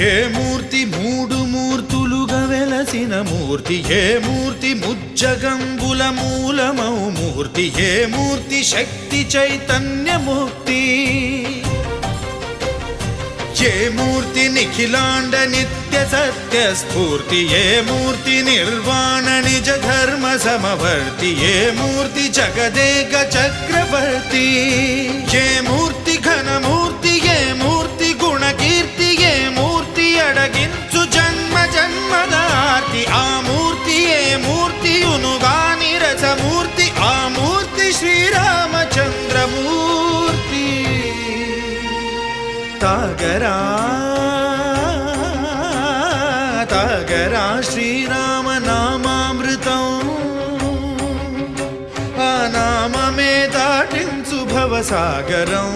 ఏ మూర్తి మూడు మూర్తులుగా వెలసిన మూర్తి ఏ మూర్తి ముజ్జగంబుల మూలమౌ మూర్తి ఏ మూర్తి శక్తి చైతన్యముక్తి ఏ మూర్తి నిఖిలాండ నిత్య సత్య స్ఫూర్తి ఏ మూర్తి నిర్వాణ నిజ ధర్మ సమవర్తి ఏ మూర్తి జగదేక చక్రవర్తి ఏ మూర్తి ఘనమూర్తి ఏ మూర్తి గుణకీర్తి ఏ మూర్తి అడగించు జన్మ జన్మదార్తి ఆ మూర్తి ఏ మూర్తి ఉనుగాని రసమూర్తి ఆ మూర్తి శ్రీరామచంద్రమూర్తి తాగరా తాగరా శ్రీరామ నామామృతం ఆ నామమే దాటించు భవసాగరం